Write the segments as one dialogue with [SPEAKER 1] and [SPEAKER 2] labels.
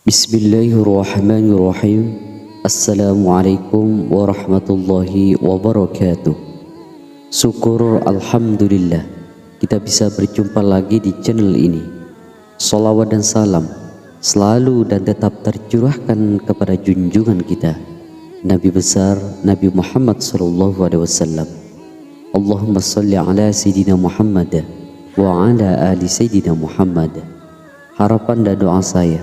[SPEAKER 1] Bismillahirrahmanirrahim. Assalamualaikum warahmatullahi wabarakatuh. Syukur alhamdulillah kita bisa berjumpa lagi di channel ini. Salawat dan salam selalu dan tetap tercurahkan kepada junjungan kita Nabi besar Nabi Muhammad SAW. Allahumma salli ala Sayyidina Muhammad wa ala ali Sayyidina Muhammad. Harapan dan doa saya,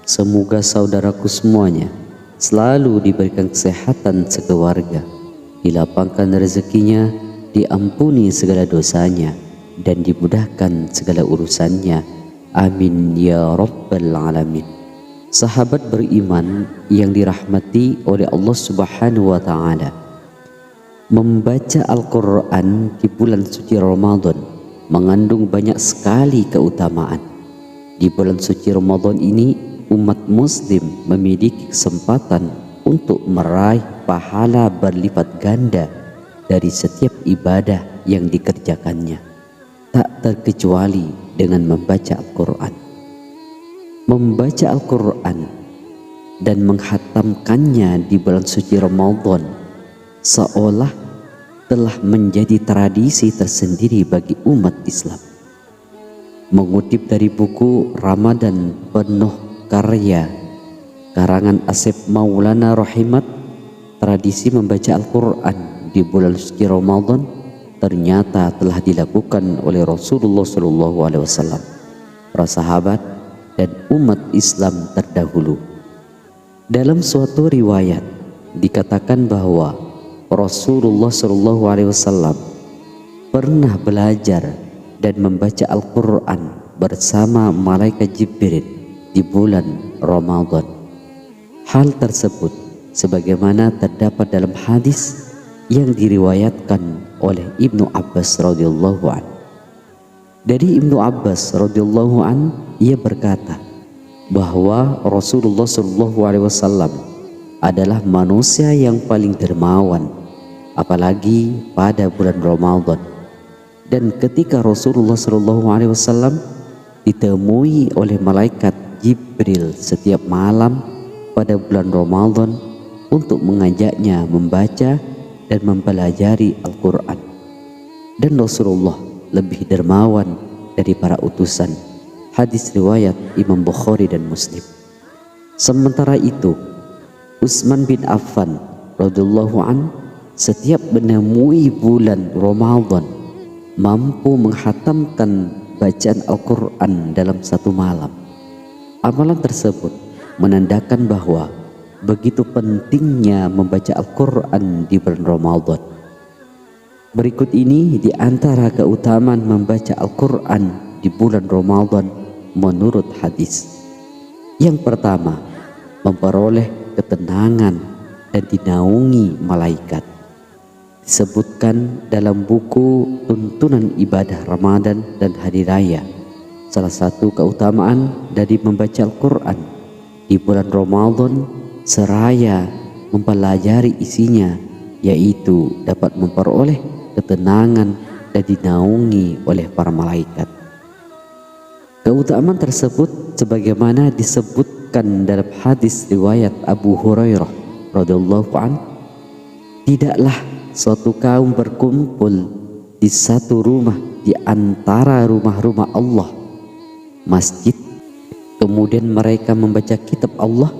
[SPEAKER 1] semoga saudaraku semuanya selalu diberikan kesehatan sekeluarga, dilapangkan rezekinya, diampuni segala dosanya, dan dimudahkan segala urusannya. Amin ya rabbal alamin. Sahabat beriman yang dirahmati oleh Allah Subhanahu wa ta'ala, membaca Al-Quran di bulan suci Ramadan mengandung banyak sekali keutamaan. Di bulan suci Ramadan ini umat muslim memiliki kesempatan untuk meraih pahala berlipat ganda dari setiap ibadah yang dikerjakannya, tak terkecuali dengan membaca Al-Quran. Membaca Al-Quran dan menghatamkannya di bulan suci Ramadan seolah telah menjadi tradisi tersendiri bagi umat Islam. Mengutip dari buku Ramadan Penuh Karya karangan Asep Maulana Rahimat, tradisi membaca Al-Quran di bulan suci Ramadan ternyata telah dilakukan oleh Rasulullah SAW, para sahabat dan umat Islam terdahulu. Dalam suatu riwayat dikatakan bahwa Rasulullah SAW pernah belajar dan membaca Al-Quran bersama malaikat Jibril di bulan Ramadan. Hal tersebut sebagaimana terdapat dalam hadis yang diriwayatkan oleh Ibnu Abbas radhiyallahu an. Dari Ibnu Abbas radhiyallahu an, ia berkata bahwa Rasulullah SAW adalah manusia yang paling dermawan, apalagi pada bulan Ramadan. Dan ketika Rasulullah SAW ditemui oleh malaikat Jibril setiap malam pada bulan Ramadan untuk mengajaknya membaca dan mempelajari Al-Quran. Dan Rasulullah lebih dermawan dari para utusan. Hadis riwayat Imam Bukhari dan Muslim. Sementara itu, Utsman bin Affan radhiyallahu an setiap menemui bulan Ramadan mampu menghatamkan bacaan Al-Quran dalam satu malam. Amalan tersebut menandakan bahwa begitu pentingnya membaca Al-Quran di bulan Ramadan. Berikut ini di antara keutamaan membaca Al-Quran di bulan Ramadan menurut hadis. Yang pertama, memperoleh ketenangan dan dinaungi malaikat. Disebutkan dalam buku Tuntunan Ibadah Ramadan dan Hari Raya, salah satu keutamaan dari membaca Al-Quran di bulan Ramadan seraya mempelajari isinya, yaitu dapat memperoleh ketenangan dan dinaungi oleh para malaikat. Keutamaan tersebut sebagaimana disebutkan dalam hadis riwayat Abu Hurairah radhiyallahu an, tidaklah suatu kaum berkumpul di satu rumah di antara rumah-rumah Allah, masjid, kemudian mereka membaca kitab Allah,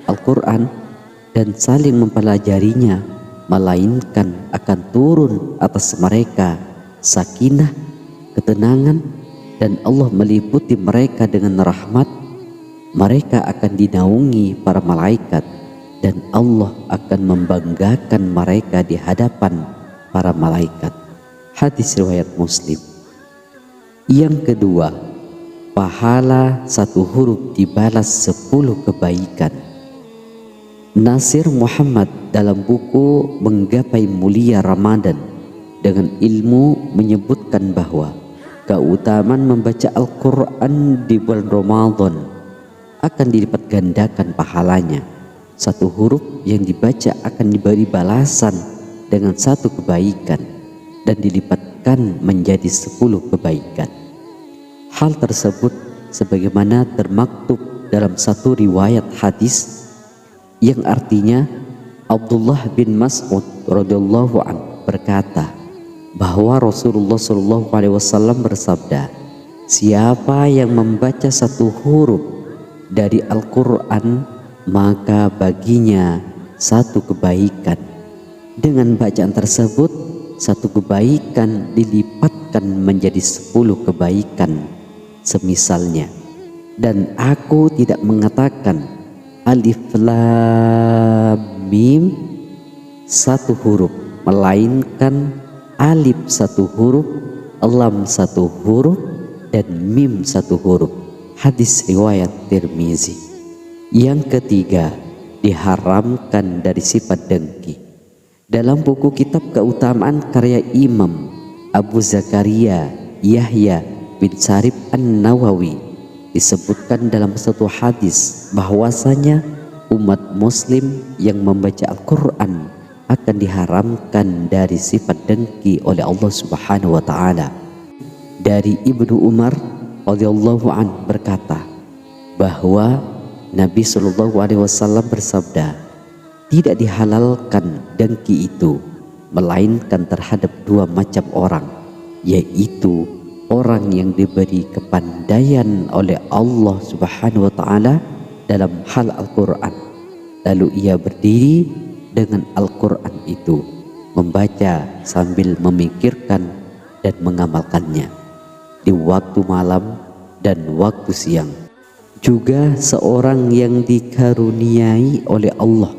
[SPEAKER 1] Al-Quran, dan saling mempelajarinya, melainkan akan turun atas mereka sakinah, ketenangan, dan Allah meliputi mereka dengan rahmat. Mereka akan dinaungi para malaikat, dan Allah akan membanggakan mereka di hadapan para malaikat. Hadis riwayat Muslim. Yang kedua, pahala satu huruf dibalas 10 kebaikan. Nasir Muhammad dalam buku Menggapai Mulia Ramadan dengan Ilmu menyebutkan bahwa keutamaan membaca Al-Quran di bulan Ramadan akan dilipat gandakan pahalanya. Satu huruf yang dibaca akan diberi balasan dengan satu kebaikan dan dilipatkan menjadi 10 kebaikan. Hal tersebut sebagaimana termaktub dalam satu riwayat hadis yang artinya Abdullah bin Mas'ud radhiyallahu anhu berkata bahwa Rasulullah SAW bersabda, siapa yang membaca satu huruf dari Al-Quran maka baginya satu kebaikan. Dengan bacaan tersebut satu kebaikan dilipatkan menjadi 10 kebaikan semisalnya. Dan aku tidak mengatakan alif lam mim satu huruf, melainkan alif satu huruf, lam satu huruf, dan mim satu huruf. Hadis riwayat Tirmizi. Yang ketiga, diharamkan dari sifat dengki. Dalam buku kitab keutamaan karya Imam Abu Zakaria Yahya bin Sharif An-Nawawi disebutkan dalam satu hadis bahwasanya umat muslim yang membaca Al-Quran akan diharamkan dari sifat dengki oleh Allah Subhanahu wa taala. Dari Ibnu Umar radhiyallahu anhu berkata bahwa Nabi Shallallahu alaihi wasallam bersabda, tidak dihalalkan dengki itu melainkan terhadap 2 macam orang, yaitu orang yang diberi kepandaian oleh Allah Subhanahu wa taala dalam hal Al-Quran, lalu ia berdiri dengan Al-Quran itu, membaca sambil memikirkan dan mengamalkannya di waktu malam dan waktu siang. Juga seorang yang dikaruniai oleh Allah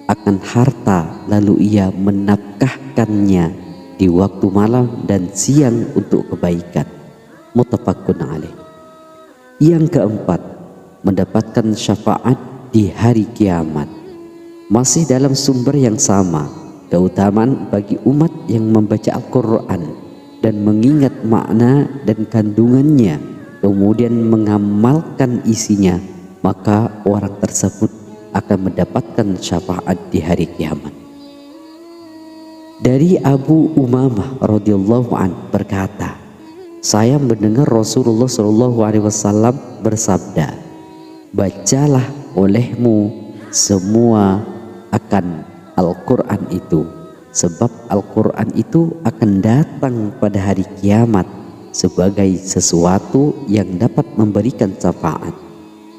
[SPEAKER 1] akan harta lalu ia menafkahkannya di waktu malam dan siang untuk kebaikan. Muttafaqun alaih. Yang keempat, mendapatkan syafaat di hari kiamat. Masih dalam sumber yang sama, keutamaan bagi umat yang membaca Al-Quran dan mengingat makna dan kandungannya, kemudian mengamalkan isinya, maka orang tersebut akan mendapatkan syafaat di hari kiamat. Dari Abu Umamah radhiyallahu anhu berkata, saya mendengar Rasulullah SAW bersabda, bacalah olehmu semua akan Al-Quran itu, sebab Al-Quran itu akan datang pada hari kiamat sebagai sesuatu yang dapat memberikan syafaat,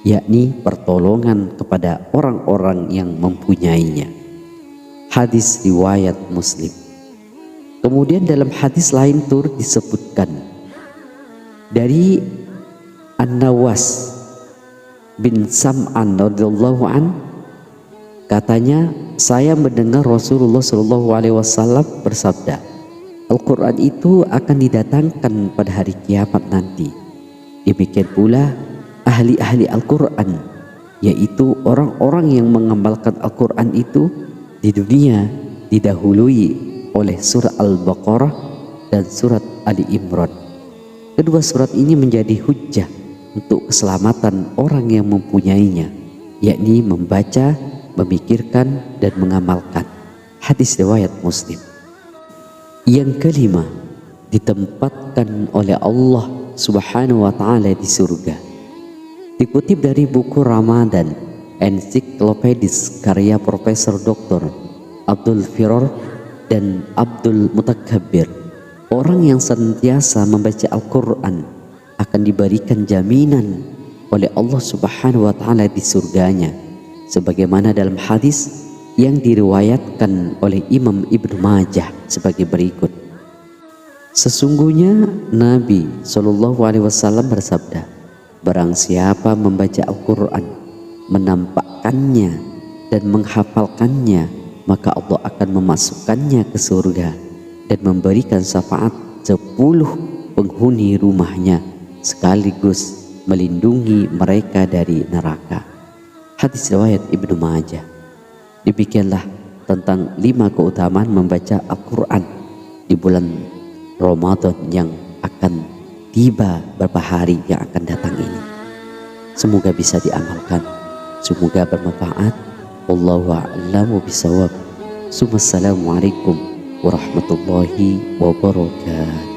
[SPEAKER 1] yakni pertolongan kepada orang-orang yang mempunyainya. Hadis riwayat Muslim. Kemudian dalam hadis lain turut disebutkan dari An-Nawas bin Sam'an radhiyallahu an, katanya saya mendengar Rasulullah SAW bersabda, Al-Quran itu akan didatangkan pada hari kiamat nanti. Demikian pula ahli-ahli Al-Quran, yaitu orang-orang yang mengamalkan Al-Quran itu di dunia didahului oleh surat Al-Baqarah dan surat Ali Imran. Kedua surat ini menjadi hujjah untuk keselamatan orang yang mempunyainya, yakni membaca, memikirkan, dan mengamalkan. Hadis riwayat Muslim. Yang kelima, ditempatkan oleh Allah Subhanahu wa taala di surga. Dikutip dari buku Ramadan Encyclopedis karya Profesor Dr. Abdul Firor dan Abdul Mutakabbir, orang yang senantiasa membaca Al-Quran akan diberikan jaminan oleh Allah Subhanahu wa taala di surganya, sebagaimana dalam hadis yang diriwayatkan oleh Imam Ibnu Majah sebagai berikut. Sesungguhnya Nabi SAW bersabda, barang siapa membaca Al-Quran, menampakkannya dan menghafalkannya, maka Allah akan memasukkannya ke surga dan memberikan syafaat 10 penghuni rumahnya, sekaligus melindungi mereka dari neraka. Hadis riwayat Ibnu Majah. Demikianlah tentang 5 keutamaan membaca Al-Quran di bulan Ramadan yang akan tiba beberapa hari yang akan datang ini. Semoga bisa diamalkan, semoga bermanfaat. Wallahu a'lamu bishawab. Assalamualaikum warahmatullahi wabarakatuh.